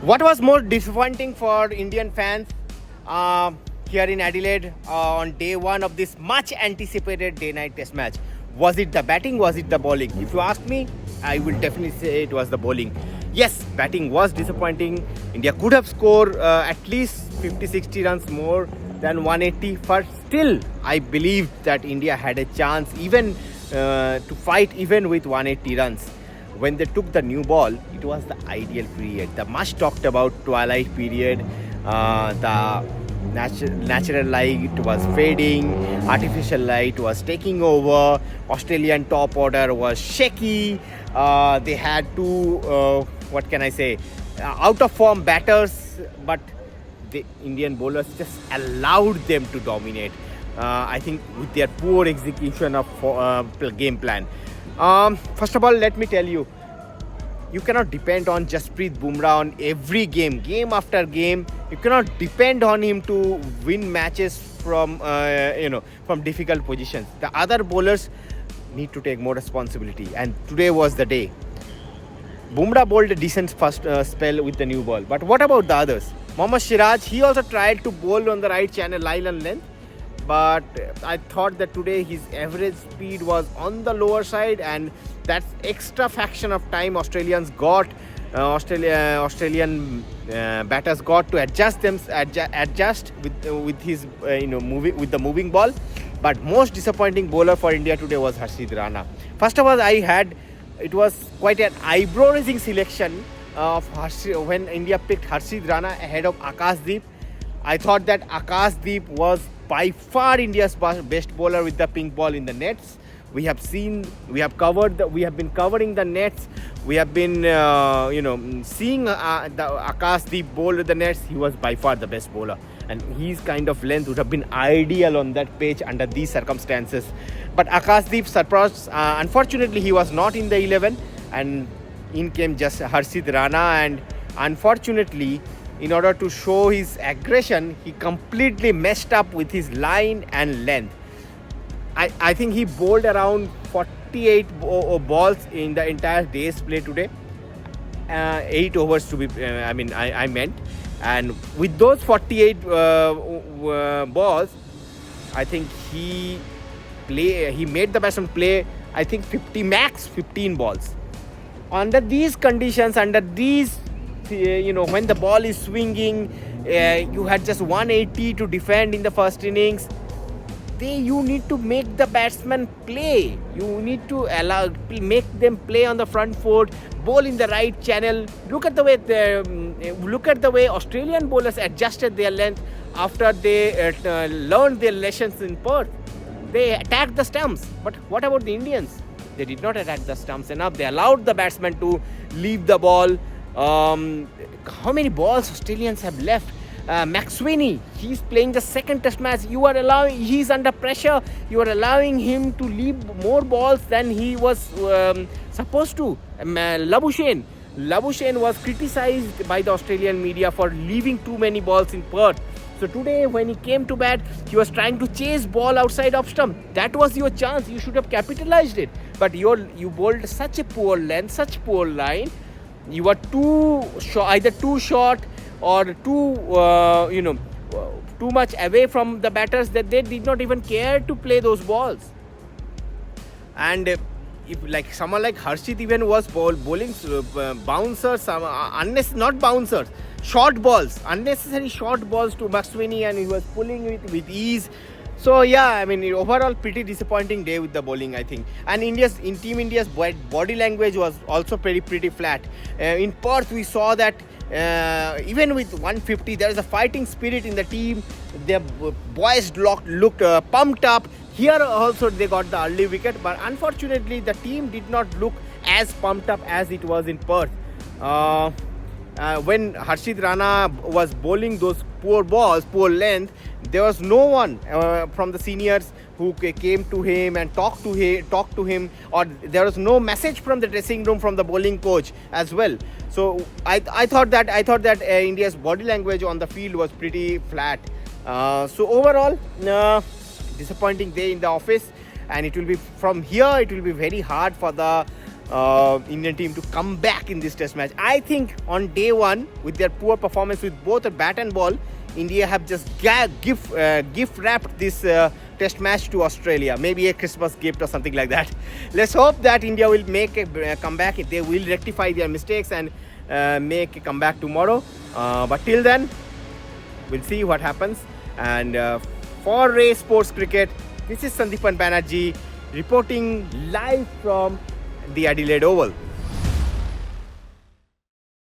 What was more disappointing for Indian fans here in Adelaide on day one of this much anticipated day-night test match? Was it the batting? Was it the bowling? If you ask me, I will definitely say it was the bowling. Yes, batting was disappointing. India could have scored at least 50-60 runs more than 180. But still, I believe that India had a chance even to fight even with 180 runs. When they took the new ball, it was the ideal period. The much talked about twilight period. The natural light was fading, artificial light was taking over, Australian top order was shaky. They had two, out of form batters, but the Indian bowlers just allowed them to dominate. I think with their poor execution of game plan. First of all, let me tell you, you cannot depend on Jasprit Bumrah on every game after game. You cannot depend on him to win matches from difficult positions. The other bowlers need to take more responsibility, and today was the day. Bumrah bowled a decent first spell with the new ball, but what about the others? Mohammad Siraj, he also tried to bowl on the right channel, line and length, but I thought that today his average speed was on the lower side, and that extra fraction of time Australian batters got to adjust with his with the moving ball. But most disappointing bowler for India today was Harshit Rana. First of all, it was quite an eyebrow-raising selection of when India picked Harshit Rana ahead of Akashdeep. I thought that Akashdeep was by far India's best bowler with the pink ball in the nets. We have been covering the nets. We have been, seeing the Akashdeep bowl with the nets. He was by far the best bowler, and his kind of length would have been ideal on that pitch under these circumstances. But Akashdeep surprised. Unfortunately, he was not in the 11, and in came just Harshit Rana. And unfortunately, in order to show his aggression, he completely messed up with his line and length. I think he bowled around 48 balls in the entire day's play today. 8 overs to be, I meant. And with those 48 balls, I think he made the batsman play, I think 15 balls. Under these conditions, when the ball is swinging, you had just 180 to defend in the first innings. You need to make the batsman play. You need to make them play on the front foot, bowl in the right channel. Look at the way Australian bowlers adjusted their length after they learned their lessons in Perth. They attacked the stumps. But what about the Indians? They did not attack the stumps enough. They allowed the batsman to leave the ball. How many balls Australians have left? McSweeney, he's playing the second test match. He's under pressure. You are allowing him to leave more balls than he was supposed to. Labuschagne was criticized by the Australian media for leaving too many balls in Perth. So today, when he came to bat, he was trying to chase ball outside off stump. That was your chance. You should have capitalized it. But you bowled such a poor length, such poor line. You were either too short or too much away from the batters that they did not even care to play those balls. And if like someone like Harshit even was bowling bouncers, not bouncers, short balls, unnecessary short balls to McSweeney, and he was pulling it with ease. So yeah, overall pretty disappointing day with the bowling, I think. And Team India's body language was also pretty flat. In Perth, we saw that even with 150, there is a fighting spirit in the team. Their boys looked pumped up. Here also they got the early wicket, but unfortunately the team did not look as pumped up as it was in Perth. When Harshit Rana was bowling those poor balls, poor length, there was no one from the seniors who came to him and talked to him, or there was no message from the dressing room from the bowling coach as well. So I thought that India's body language on the field was pretty flat. So overall, disappointing day in the office, and it will be very hard for the Indian team to come back in this test match. I think on day one, with their poor performance with both a bat and ball, India have just gift wrapped this test match to Australia. Maybe a Christmas gift or something like that. Let's hope that India will make a comeback. They will rectify their mistakes and make a comeback tomorrow. But till then, we'll see what happens. And for Ray Sports Cricket, this is Sandeepan Banerjee reporting live from the Adelaide Oval.